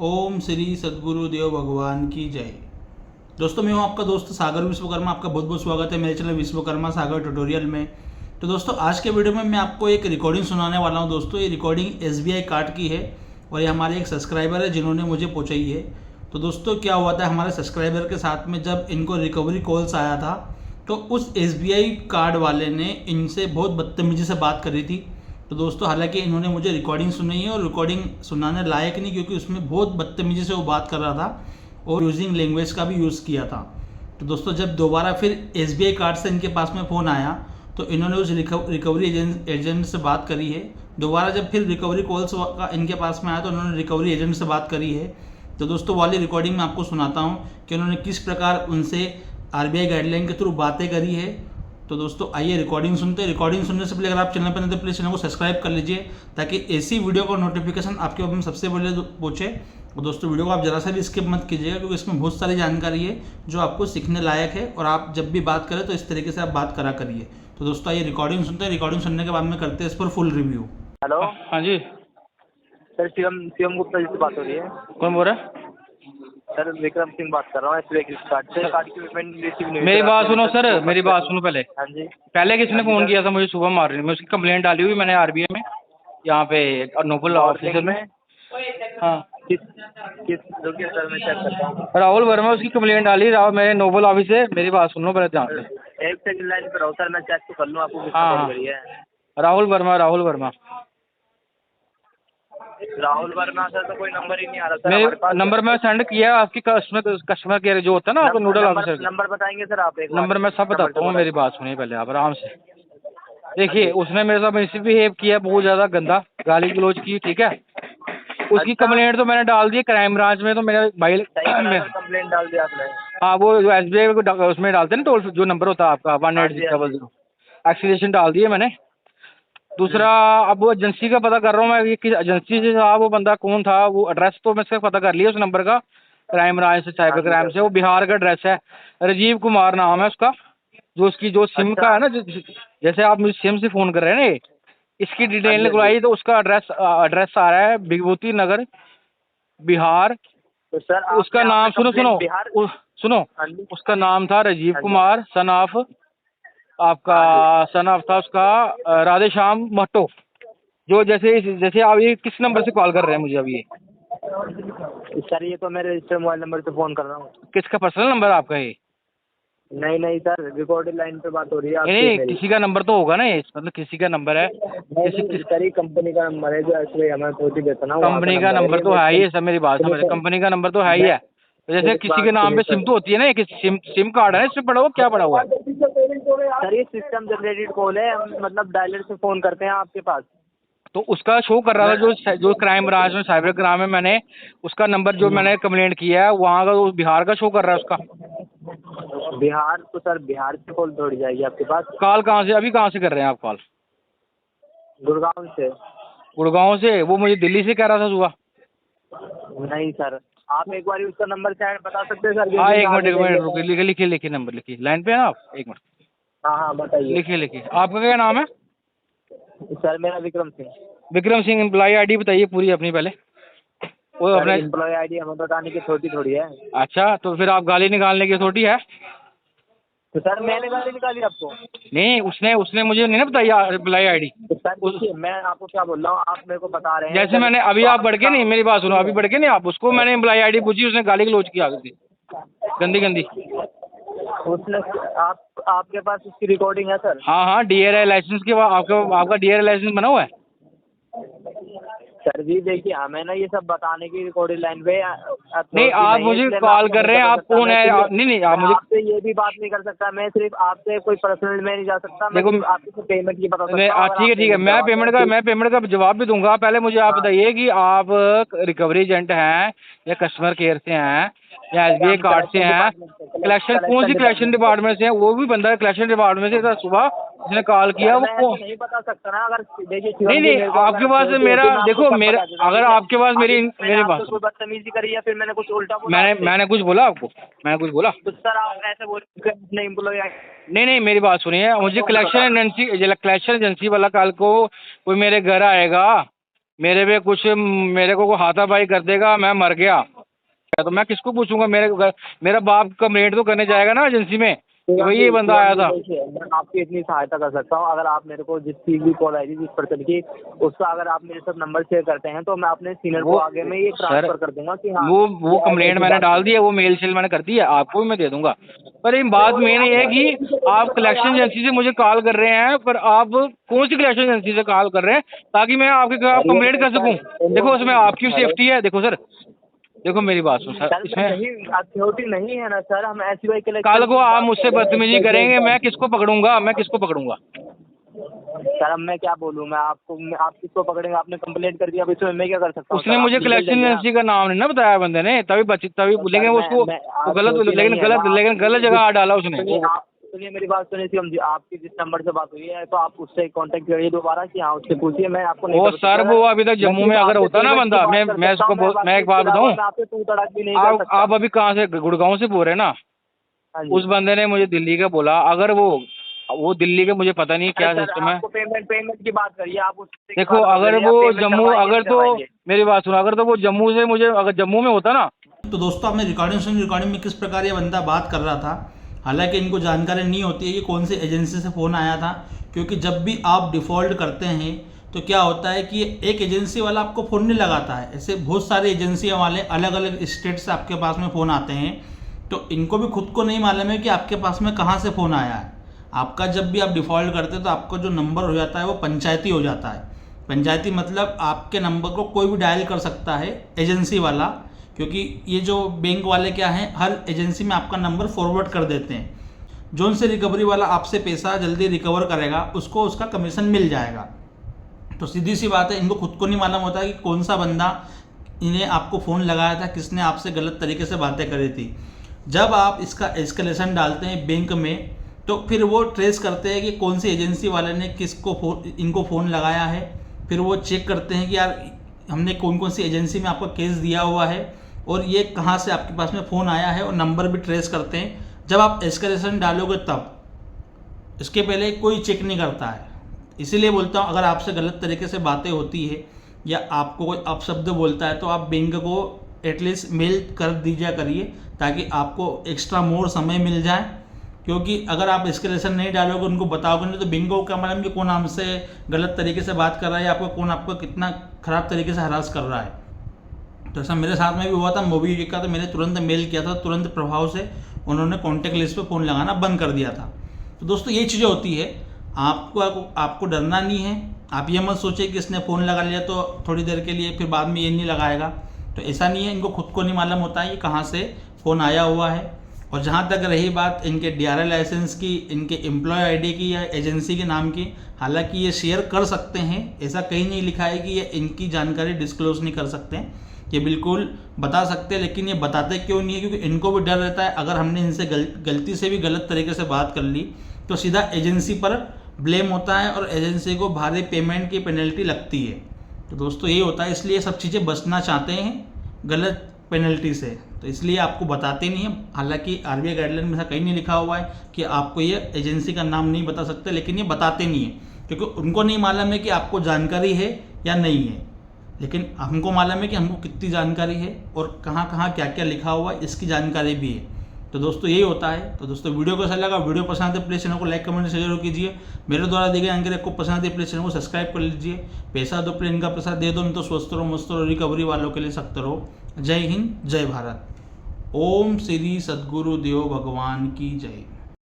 ओम श्री सद्गुरु देव भगवान की जय। दोस्तों मैं हूं आपका दोस्त सागर विश्वकर्मा। आपका बहुत बहुत स्वागत है मेरे चैनल विश्वकर्मा सागर ट्यूटोरियल में। तो दोस्तों आज के वीडियो में मैं आपको एक रिकॉर्डिंग सुनाने वाला हूं। दोस्तों ये रिकॉर्डिंग SBI कार्ड की है और ये हमारे एक सब्सक्राइबर है जिन्होंने मुझे पहुंचाई है। तो दोस्तों क्या हुआ था, हमारे सब्सक्राइबर के साथ में जब इनको रिकवरी कॉल्स आया था तो उस SBI कार्ड वाले ने इनसे बहुत बदतमीजी से बात करी थी। तो दोस्तों हालांकि इन्होंने मुझे रिकॉर्डिंग सुनाई है और रिकॉर्डिंग सुनाने लायक नहीं, क्योंकि उसमें बहुत बदतमीजी से वो बात कर रहा था और यूजिंग लैंग्वेज का भी यूज़ किया था। तो दोस्तों जब दोबारा फिर SBI कार्ड से इनके पास में फ़ोन आया तो इन्होंने उस रिकवरी एजेंट से बात करी है। दोबारा जब फिर रिकवरी कॉल्स का इनके पास में आया तो उन्होंने रिकवरी एजेंट से बात करी है। तो दोस्तों वाली रिकॉर्डिंग मैं आपको सुनाता हूँ कि उन्होंने किस प्रकार उनसे RBI गाइडलाइन के थ्रू बातें करी है। तो दोस्तों आइए रिकॉर्डिंग सुनते हैं। रिकॉर्डिंग सुनने से पहले अगर आप चैनल पर नए तो प्लीज़ चैनल को सब्सक्राइब कर लीजिए ताकि ऐसी वीडियो का नोटिफिकेशन आपके पास में सबसे पहले पहुँचे। और दोस्तों वीडियो को आप जरा सा भी स्किप मत कीजिएगा, क्योंकि इसमें बहुत सारी जानकारी है जो आपको सीखने लायक है और आप जब भी बात करें तो इस तरीके से आप बात करा करिए। तो दोस्तों आइए रिकॉर्डिंग सुनते हैं। रिकॉर्डिंग सुनने के बाद में करते हैं इस पर फुल रिव्यू। हेलो हाँ जी। सर, शिवम शिवम गुप्ता जी से बात हो रही है। कौन बोल रहा है? सर विक्रम सिंह बात कर रहा हूँ SBI क्रेडिट कार्ड से। कार्ड की पेमेंट रिसीव नहीं हुई मेरी सर बात आपके सुनो अभी तक, सर, तो मेरी मत बात कर। सुनो पहले। हाँ जी। पहले किसने हाँ जी फ़ोन सर। किया था मुझे सुबह मार्निंग में? उसकी कंप्लेंट डाली हुई मैंने RBI में, यहाँ पे नोबल ऑफिसर मॉर्निंग में। में हाँ, किस किस रुकिए सर, मैं चेक करता हूँ। राहुल वर्मा उसकी कंप्लेंट डाली। राहुल मेरे नोबल ऑफिस से। मेरी बात सुनो पहले ध्यान से। एक सेकंड लाइन पर रहो सर, मैं चेक तो कर लूँ आपको किसने हाँ कॉल हाँ, करी है। राहुल वर्मा, राहुल वर्मा। राहुल वर्मा सर, तो कोई नंबर ही नहीं आ रहा सर मेरे हमारे पास। नंबर मैं सेंड किया है आपकी कस्टमर केयर जो होता है ना, आपको नोडल नंबर ऑफिसर। नंबर बताएंगे सर आप एक बार, नंबर मैं सब नंबर से बताता हूँ, बोला मेरी है। बात सुनिए पहले आप आराम से। हाँ देखिए जी। उसने मेरे साथ मिसबिहेव किया, बहुत ज़्यादा गंदा गाली गलौज की, ठीक है। उसकी अच्छा, कंप्लेंट तो मैंने डाल दी क्राइम ब्रांच में। तो मेरा भाई सही करा मैं, सर, कंप्लेंट डाल दिया आपने। हाँ वो जो SBI को उसमें डालते हैं ना, टोल जो नंबर होता है आपका वन हाँ एट जी सिक्स हाँ डबल जी। जीरो एक्सीडेशन डाल दिए मैंने। दूसरा, अब वो एजेंसी का पता कर रहा हूँ मैं, ये किस एजेंसी से था, वो बंदा कौन था, वो एड्रेस तो मैं इसका पता कर लिया उस नंबर का, क्राइम ब्रांच से, हाँ साइबर जी क्राइम सर। से। वो बिहार का एड्रेस है, राजीव कुमार नाम है उसका। जो उसकी जो सिम अच्छा। का है ना, जैसे आप मुझे सिम से फ़ोन कर रहे हैं ना, इसकी हाँ डिटेल जी हाँ जी। निकलवाई तो उसका एड्रेस आ रहा है विभूति नगर, बिहार। तो सर उसका आपने आपने नाम सुनो सुनो, कंप्लेंट बिहार। सुनो। हाँ जी उसका नाम था राजीव हाँ जी कुमार, सन ऑफ आपका, हाँ जी। सन ऑफ था उसका राधेश्याम महतो। जो जैसे जैसे आप ये किस नंबर से कॉल कर रहे हैं मुझे अभी? ये सर ये तो मैं रजिस्टर मोबाइल नंबर से फ़ोन कर रहा हूँ। किसका पर्सनल नंबर है आपका ये? नहीं नहीं सर, रिकॉर्डेड लाइन पे बात हो रही है नहीं आपसे नहीं, मेरी। किसी का नंबर तो होगा ना ये, मतलब किसी का नंबर है। नहीं किसी नहीं किस सर, ये कंपनी का नंबर है जो SBI हमें पहुँची देता ना, वहाँ का कंपनी का नंबर है नंबर ये। तो मैं है ही इसको है सर, मेरी बात समझ। सुनिए सर, कंपनी का नंबर तो है ही मैं है। तो जैसे एक किसी के बात नाम सुनिए पे सिम सर। तो होती है ना, कि सिम कार्ड है ना, इसमें पड़ा हुआ क्या पड़ा हुआ है? सर ये सिस्टम जनरेटेड कॉल है, हम मतलब डायलर से फ़ोन करते हैं आपके पास। तो उसका शो कर रहा था, मैं जो जो क्राइम ब्रांच में, साइबर क्राइम में मैंने उसका नंबर जो मैंने कंप्लेंट किया है वहाँ का, वो बिहार का शो कर रहा है उसका। बिहार, तो सर बिहार से कॉल थोड़ी जाएगी आपके पास। कॉल कहाँ से, अभी कहाँ से कर रहे हैं आप कॉल? गुड़गांव से। गुड़गांव से? वो मुझे दिल्ली से कह रहा था सुबह। नहीं सर, आप एक बार उसका नंबर चाहे बता सकते हैं सर, हाँ क्योंकि मैं आगे एक देख मिनट लेता रुकिए, हूँ। लिखिए लिखिए लिखिए, नंबर लिखिए, लाइन पे है ना आप? एक मिनट, हाँ हाँ बताइए। लिखिए लिखिए। आपका क्या नाम है? सर मेरा विक्रम सिंह। विक्रम सिंह। एम्प्लॉई ID बताइए पूरी अपनी पहले, वो सर अपने। एम्प्लॉय आईडी हमें बताने की छोटी थोड़ी है। अच्छा, तो फिर आप गाली निकालने की अथॉरिटी है? तो सर मैंने गाड़ी निकाली आपको? नहीं, उसने उसने मुझे नहीं ना बताई एम्प्लॉई ID। तो सर उस देखिए, मैं आपको क्या बोल रहा हूँ, आप मेरे को बता रहे हैं जैसे इधर, मैंने अभी, तो आप बढ़ आपके के नहीं, मेरी बात सुनो, अभी बढ़ के नहीं, आप उसको मैंने एम्प्लॉई ID पूछी, उसने गाली गलौज की आगे से, गंदी गंदी। उसने आप आपके पास उसकी रिकॉर्डिंग है सर? हाँ हाँ, DRI लाइसेंस के बाद आपका आपका DRI लाइसेंस बना हुआ है? सर जी देखिए, हमें ना ये सब बताने की रिकॉर्डिंग लाइन पे नहीं, अथॉरिटी आप नहीं है, मुझे इसलिए मैं कॉल आपको कर नहीं रहे हैं, बता आप सकता। कौन है? नहीं नहीं, आप मैं मुझे आपसे ये भी बात नहीं कर सकता, मैं सिर्फ आपसे कोई पर्सनल में नहीं जा सकता, मैं देखो, सिर्फ आपसे पेमेंट की बता मैं सकता हूँ, अगर आप ठीक है, पेमेंट करवाते हैं मैं ठीक। पेमेंट का जवाब भी दूंगा। पहले मुझे आप हाँ, बताइए कि आप रिकवरी एजेंट हैं या कस्टमर केयर से हैं या SBI हम कार्ड से कलेक्शन हैं? डिपार्टमेंट से, कलेक्शन कौन कलेक्शन सी कलेक्शन डिपार्टमेंट से। डिपार्टमेंट से है? वो भी बंदा कलेक्शन डिपार्टमेंट से था सुबह, जिसने कॉल किया सर वो मैं ऐसे नहीं बता सकता ना, अगर देखिए नहीं शिवम जी नहीं, मेरे को अगर आपके पास अथॉरिटी होती मेरा मैं आपको देखो, सब मेरा बता देता, अगर ठीक है। आपके पास अभी मैंने मेरी बात आपसे सुनो। कोई बदतमीजी करी या फिर मैंने कुछ उल्टा बोला आपसे? मैंने कुछ बोला आपको? मैंने कुछ बोला? तो सर आप ऐसे बोल रहे हैं कि एम्प्लॉय नहीं नहीं, मेरी बात सुनिए, मुझे कलेक्शन एजेंसी वाला कल को कोई मेरे घर आएगा, मेरे पे कुछ मेरे को हाथापाई कर देगा, मैं मर गया तो मैं किसको पूछूंगा? मेरा बाप कंप्लेंट तो करने जाएगा ना एजेंसी में कि भाई ये बंदा आया था। देखिए, मैं आपकी इतनी सहायता कर सकता हूँ, अगर आप मेरे को जिस चीज़ की कॉल आई थी जिस पर्सन की, उसका अगर आप मेरे साथ नंबर शेयर करते हैं तो मैं अपने सीनियर को आगे में ये ट्रांसफर कर दूंगा कि हाँ वो कंप्लेंट मैंने डाल दी है, वो मेल शेल मैंने कर दी है, आपको भी मैं दे दूंगा। पर एक बात मेन ये है कि आप कलेक्शन एजेंसी से मुझे कॉल कर रहे हैं, पर आप कौन सी कलेक्शन एजेंसी से कॉल कर रहे हैं ताकि मैं आपके खिलाफ कंप्लेंट कर सकूं? देखो उसमें आपकी सेफ्टी है। देखो सर, देखो मेरी बात सुन सर, इसमें सिक्योरिटी नहीं है ना सर, हम ऐसी भाई कल को आप मुझसे बदतमीजी करेंगे, मैं किसको पकड़ूंगा? सर अब मैं क्या बोलूँ, आप किसको पकड़ेंगे? आपने कंप्लेंट कर दिया, अब इसमें मैं क्या कर सकता हूँ? उसने मुझे कलेक्शन एजेंसी का नाम नहीं ना बताया बंदे ने, तभी लेकिन उसको गलत जगह डाला उसने। सुनिए मेरी बात सुनिए शिवम जी, आपकी जिस नंबर से बात हुई है तो आप उससे कांटेक्ट करिए दोबारा कि हाँ उससे पूछिए, मैं आपको नहीं वो सर वो अभी तक जम्मू में अगर होता ना बंदा, मैं एक बात बताऊं, आप अभी कहाँ से, गुड़गांव से बोल रहे हैं ना? उस बंदे ने मुझे दिल्ली का बोला, अगर वो दिल्ली का मुझे पता नहीं क्या सिस्टम है। पेमेंट की बात करिए आप उससे। देखो अगर वो जम्मू, अगर तो मेरी बात सुनो, अगर तो वो जम्मू से मुझे, अगर जम्मू में होता ना। तो दोस्तों आपने रिकॉर्डिंग सुनी, रिकॉर्डिंग में किस प्रकार ये बंदा बात कर रहा था। हालांकि इनको जानकारी नहीं होती है कि कौन सी एजेंसी से फ़ोन आया था, क्योंकि जब भी आप डिफ़ॉल्ट करते हैं तो क्या होता है कि एक एजेंसी वाला आपको फ़ोन नहीं लगाता है, ऐसे बहुत सारे एजेंसियां वाले अलग अलग स्टेट से आपके पास में फ़ोन आते हैं, तो इनको भी खुद को नहीं मालूम है कि आपके पास में कहाँ से फ़ोन आया है। आपका जब भी आप डिफ़ॉल्ट करते हैं तो आपका जो नंबर हो जाता है वो पंचायती हो जाता है। पंचायती मतलब आपके नंबर को कोई भी डायल कर सकता है एजेंसी वाला, क्योंकि ये जो बैंक वाले क्या हैं, हर एजेंसी में आपका नंबर फॉरवर्ड कर देते हैं। जोन से रिकवरी वाला आपसे पैसा जल्दी रिकवर करेगा उसको उसका कमीशन मिल जाएगा। तो सीधी सी बात है, इनको खुद को नहीं मालूम होता है कि कौन सा बंदा इन्हें आपको फ़ोन लगाया था, किसने आपसे गलत तरीके से बातें करी थी। जब आप इसका एस्केलेशन डालते हैं बैंक में तो फिर वो ट्रेस करते हैं कि कौन सी एजेंसी वाले ने इनको फ़ोन लगाया है। फिर वो चेक करते हैं कि यार हमने कौन कौन सी एजेंसी में आपका केस दिया हुआ है और ये कहाँ से आपके पास में फ़ोन आया है, और नंबर भी ट्रेस करते हैं। जब आप एस्केलेशन डालोगे तब, इसके पहले कोई चेक नहीं करता है। इसीलिए बोलता हूँ, अगर आपसे गलत तरीके से बातें होती है या आपको कोई अपशब्द बोलता है तो आप बैंक को एटलीस्ट मेल कर दीजिए करिए, ताकि आपको एक्स्ट्रा मोर समय मिल जाए। क्योंकि अगर आप एस्केलेशन नहीं डालोगे, उनको बताओगे नहीं, तो बैंक को क्या मालूम कि कौन हमसे गलत तरीके से बात कर रहा है या कौन आपको कितना ख़राब तरीके से हरास कर रहा है। तो ऐसा मेरे साथ में भी हुआ था मोबी का, तो मैंने तुरंत मेल किया था, तुरंत प्रभाव से उन्होंने कॉन्टैक्ट लिस्ट पे फ़ोन लगाना बंद कर दिया था। तो दोस्तों ये चीज़ें होती है, आपको डरना नहीं है। आप ये मत सोचिए कि इसने फ़ोन लगा लिया तो थोड़ी देर के लिए फिर बाद में ये नहीं लगाएगा, तो ऐसा नहीं है। इनको खुद को नहीं मालूम होता है ये कहाँ से फ़ोन आया हुआ है। और जहाँ तक रही बात इनके DRL लाइसेंस की, इनके एम्प्लॉय आईडी की या एजेंसी के नाम की, हालांकि ये शेयर कर सकते हैं, ऐसा कहीं नहीं लिखा है कि ये इनकी जानकारी डिस्क्लोज नहीं कर सकते हैं, ये बिल्कुल बता सकते हैं। लेकिन ये बताते क्यों नहीं है? क्योंकि इनको भी डर रहता है, अगर हमने इनसे गलती से भी गलत तरीके से बात कर ली तो सीधा एजेंसी पर ब्लेम होता है और एजेंसी को भारी पेमेंट की पेनल्टी लगती है। तो दोस्तों यही होता है, इसलिए सब चीज़ें बचना चाहते हैं गलत पेनल्टी से, तो इसलिए आपको बताते नहीं है। हालांकि RBI गाइडलाइन में ऐसा कहीं नहीं लिखा हुआ है कि आपको ये एजेंसी का नाम नहीं बता सकते, लेकिन ये बताते नहीं है क्योंकि उनको नहीं मालूम है कि आपको जानकारी है या नहीं है। लेकिन हमको मालूम है कि हमको कितनी जानकारी है और कहाँ कहाँ क्या क्या लिखा हुआ है, इसकी जानकारी भी है। तो दोस्तों यही होता है। तो दोस्तों वीडियो कैसा लगा? वीडियो पसंद है प्लीज़ चैनल को लाइक कमेंट शेयर जरूर कीजिए। मेरे द्वारा दिए गए जानकारी आपको पसंद है प्लीज़ चैनल को सब्सक्राइब कर लीजिए। पैसा दो प्लेन का पैसा दे दो, नहीं तो स्वस्थ रहो मस्त रहो, रिकवरी वालों के लिए सख्त रहो। जय हिंद जय भारत। ओम श्री सद्गुरु देव भगवान की जय।